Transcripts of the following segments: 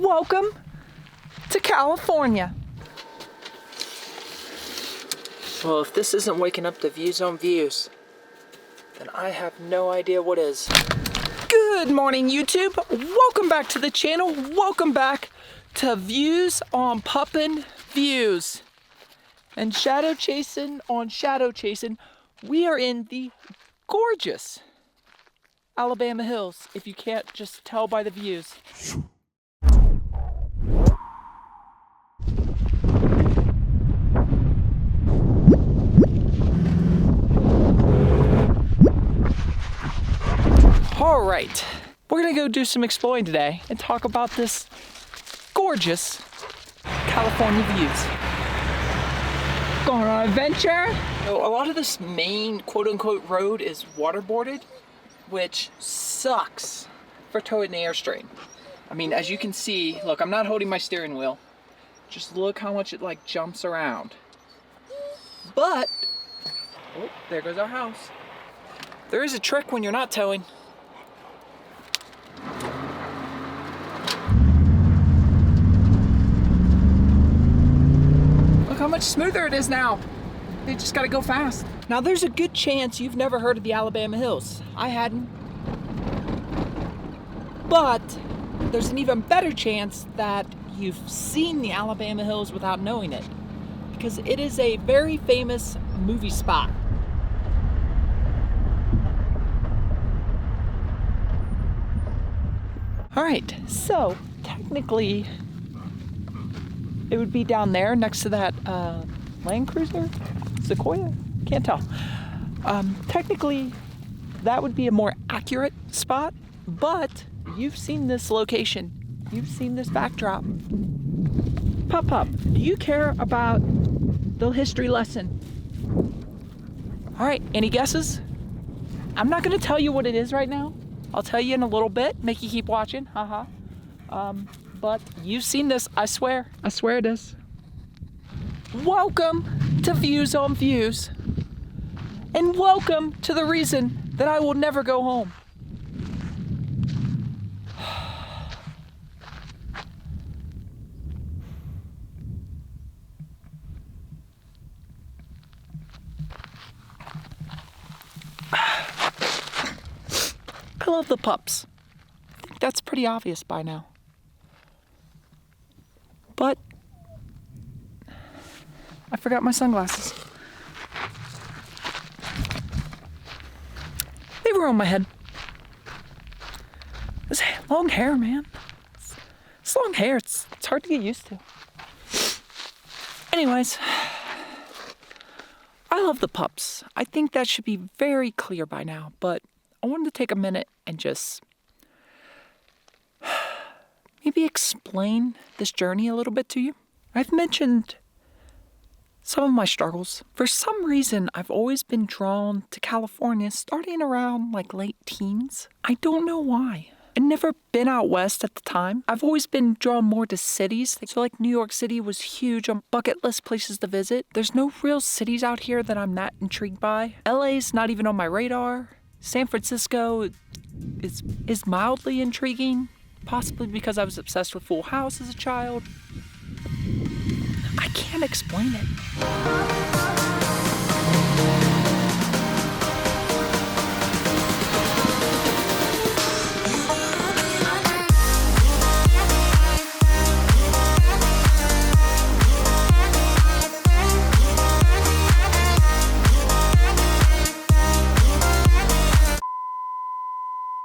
Welcome to California. Well, if this isn't waking up to views on views, then I have no idea what is. Good morning, YouTube. Welcome back to the channel. Welcome back to Views on Puppin' Views. And shadow chasing on shadow chasing, we are in the gorgeous Alabama hills, if you can't just tell by the views. All right, we're gonna go do some exploring today and talk about this gorgeous California views. Going on an adventure. So a lot of this main quote-unquote road is waterboarded, which sucks for towing the Airstream. I mean, as you can see, look, I'm not holding my steering wheel. Just look how much it like jumps around. But, oh, there goes our house. There is a trick when you're not towing. Look how much smoother it is now. You just gotta go fast. Now there's a good chance you've never heard of the Alabama Hills. I hadn't. But there's an even better chance that you've seen the Alabama Hills without knowing it, because it is a very famous movie spot. All right, so technically it would be down there next to that Land Cruiser, Sequoia, can't tell. Technically that would be a more accurate spot, but you've seen this location, you've seen this backdrop. Pup, do you care about the history lesson? All right, any guesses? I'm not gonna tell you what it is right now. I'll tell you in a little bit, make you keep watching, but you've seen this, I swear it is. Welcome to Views on Views, and welcome to the reason that I will never go home. I love the pups. I think that's pretty obvious by now. But I forgot my sunglasses. They were on my head. This long hair, man. It's long hair. It's hard to get used to. Anyways, I love the pups. I think that should be very clear by now, but I wanted to take a minute and just maybe explain this journey a little bit to you. I've mentioned some of my struggles. For some reason, I've always been drawn to California starting around like late teens. I don't know why. I'd never been out west at the time. I've always been drawn more to cities. So like New York City was huge on bucket list places to visit. There's no real cities out here that I'm that intrigued by. LA's not even on my radar. San Francisco is mildly intriguing, possibly because I was obsessed with Full House as a child. I can't explain it.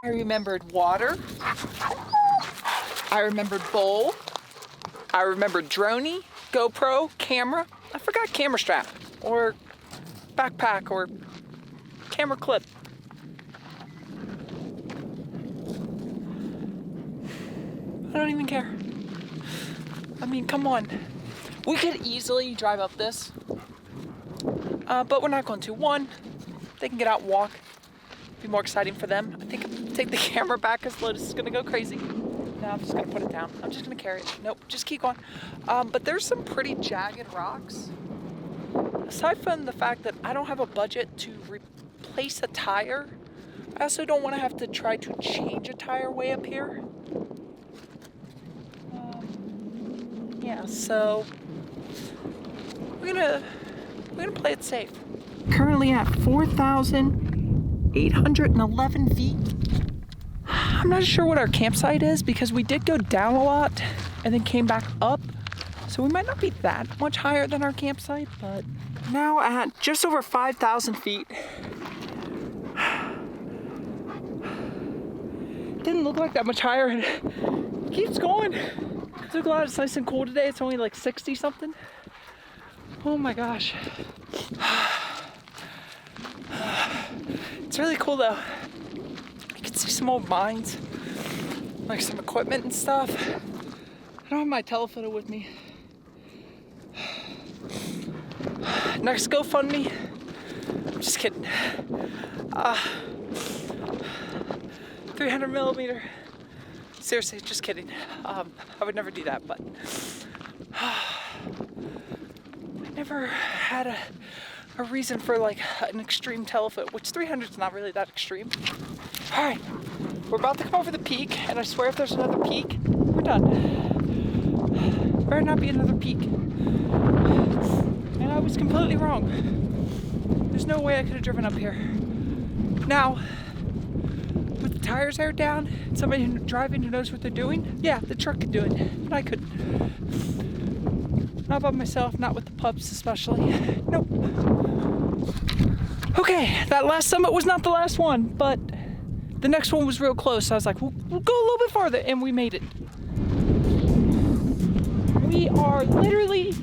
I remembered water. I remembered bowl. I remembered droney, GoPro, camera. I forgot camera strap or backpack or camera clip. I don't even care. I mean, come on. We could easily drive up this, but we're not going to. One, they can get out and walk. Be more exciting for them. I think I'm gonna take the camera back because Lotus is gonna go crazy. No, I'm just gonna put it down. I'm just gonna carry it. Nope, just keep going. But there's some pretty jagged rocks. Aside from the fact that I don't have a budget to replace a tire, I also don't want to have to try to change a tire way up here. now, so we're gonna play it safe. Currently at 4,811 feet. I'm not sure what our campsite is because we did go down a lot and then came back up. So we might not be that much higher than our campsite, but now at just over 5,000 feet. Didn't look like that much higher and it keeps going. I'm so glad it's nice and cool today. It's only like 60 something. Oh my gosh. It's really cool though. You can see some old mines, like some equipment and stuff. I don't have my telephoto with me. Next GoFundMe. I'm just kidding. 300 millimeter. Seriously, just kidding. I would never do that, but I never had a reason for like an extreme telephoto, which 300 is not really that extreme. All right, we're about to come over the peak, and I swear if there's another peak, we're done. Better not be another peak. And I was completely wrong. There's no way I could have driven up here. Now, with the tires aired down, somebody driving who knows what they're doing, yeah, the truck could do it, but I couldn't. Not by myself, not with the pups especially. Nope. Okay, that last summit was not the last one, but the next one was real close. I was like, we'll go a little bit farther, and we made it. We are literally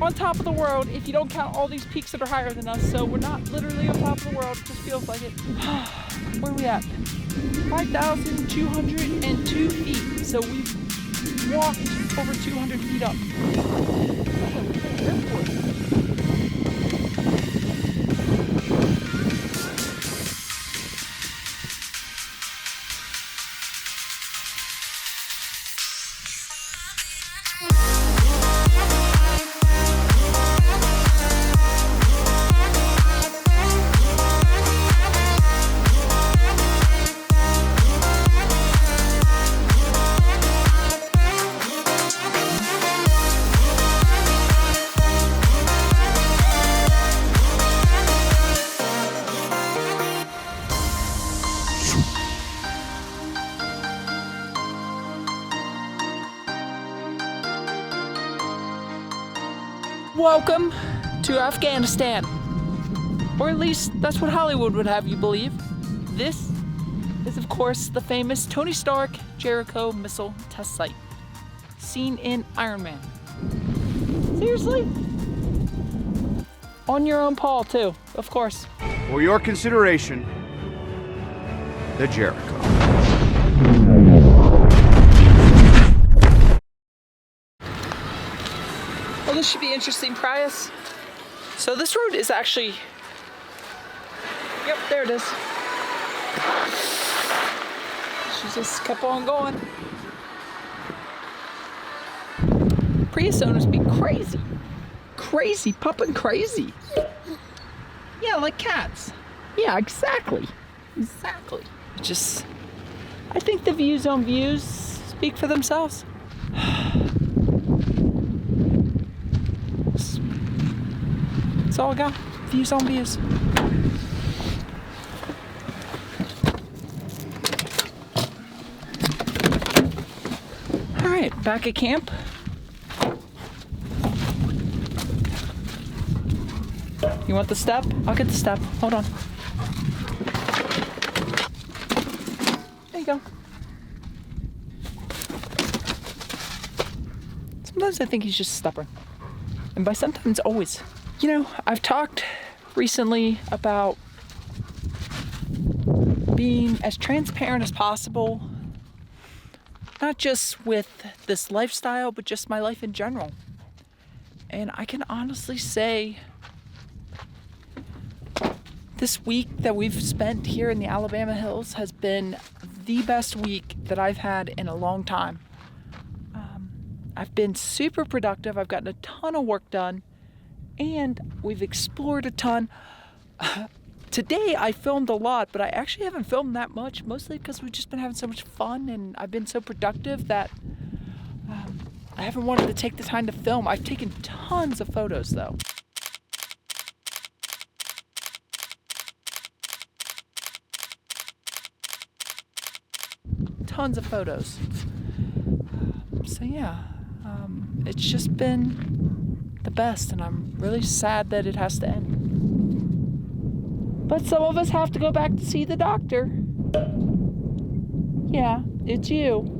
on top of the world if you don't count all these peaks that are higher than us, so we're not literally on top of the world, it just feels like it. Where are we at? 5,202 feet, so we've walked over 200 feet up. Welcome to Afghanistan. Or at least that's what Hollywood would have you believe. This is, of course, the famous Tony Stark Jericho missile test site, seen in Iron Man. Seriously? On your own Paul, too, of course. For your consideration, the Jericho. Well, this should be interesting, Prius. So this road is actually, yep, there it is. She just kept on going. Prius owners be crazy. Crazy, pumping crazy. Yeah, like cats. Yeah, exactly. Exactly. Just, I think the views on views speak for themselves. That's all I got. Views on views. All right, back at camp. You want the step? I'll get the step. Hold on. There you go. Sometimes I think he's just stubborn. And by sometimes, always. You know, I've talked recently about being as transparent as possible, not just with this lifestyle, but just my life in general. And I can honestly say this week that we've spent here in the Alabama hills has been the best week that I've had in a long time. I've been super productive. I've gotten a ton of work done. And we've explored a ton. Today I filmed a lot, but I actually haven't filmed that much, mostly because we've just been having so much fun and I've been so productive that I haven't wanted to take the time to film. I've taken tons of photos though. Tons of photos. So yeah, it's just been the best, and I'm really sad that it has to end. But some of us have to go back to see the doctor. Yeah, it's you.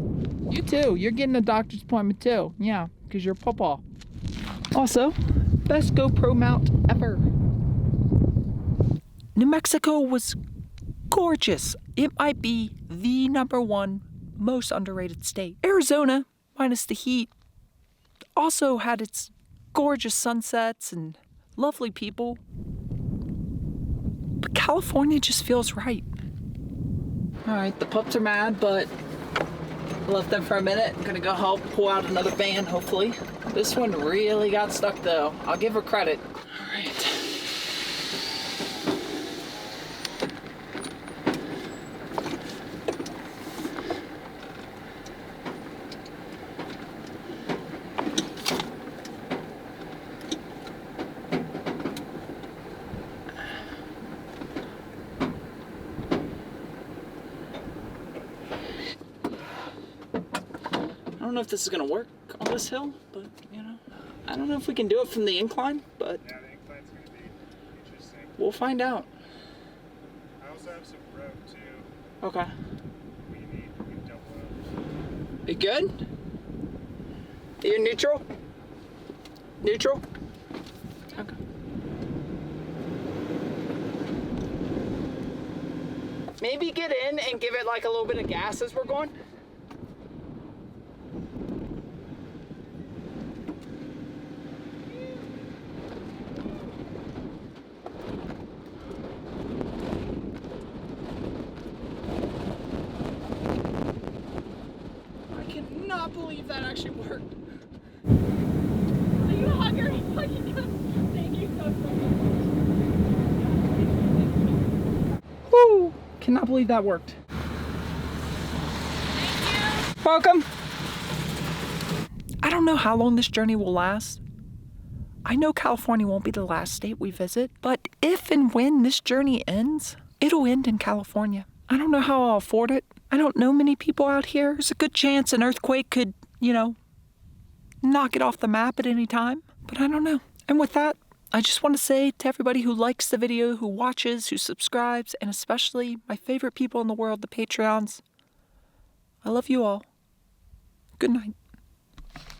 You too. You're getting a doctor's appointment too. Yeah, because you're pawpaw. Also, best GoPro mount ever. New Mexico was gorgeous. It might be the #1 most underrated state. Arizona, minus the heat, also had its gorgeous sunsets and lovely people. But California just feels right. All right, the pups are mad, but I left them for a minute. I'm gonna go help pull out another van, hopefully. This one really got stuck though. I'll give her credit. All right. I don't know if this is gonna work on this hill, but you know, I don't know if we can do it from the incline, but yeah, the incline's gonna be interesting. We'll find out. I also have some rope too. Okay. We can double up. You good? Are you neutral? Neutral? Okay. Maybe get in and give it like a little bit of gas as we're going. I cannot believe that actually worked. Are you hungry? Thank you so much. Woo! Cannot believe that worked. Thank you. Welcome. I don't know how long this journey will last. I know California won't be the last state we visit, but if and when this journey ends, it'll end in California. I don't know how I'll afford it. I don't know many people out here. There's a good chance an earthquake could, knock it off the map at any time, but I don't know. And with that, I just want to say to everybody who likes the video, who watches, who subscribes, and especially my favorite people in the world, the Patreons, I love you all. Good night.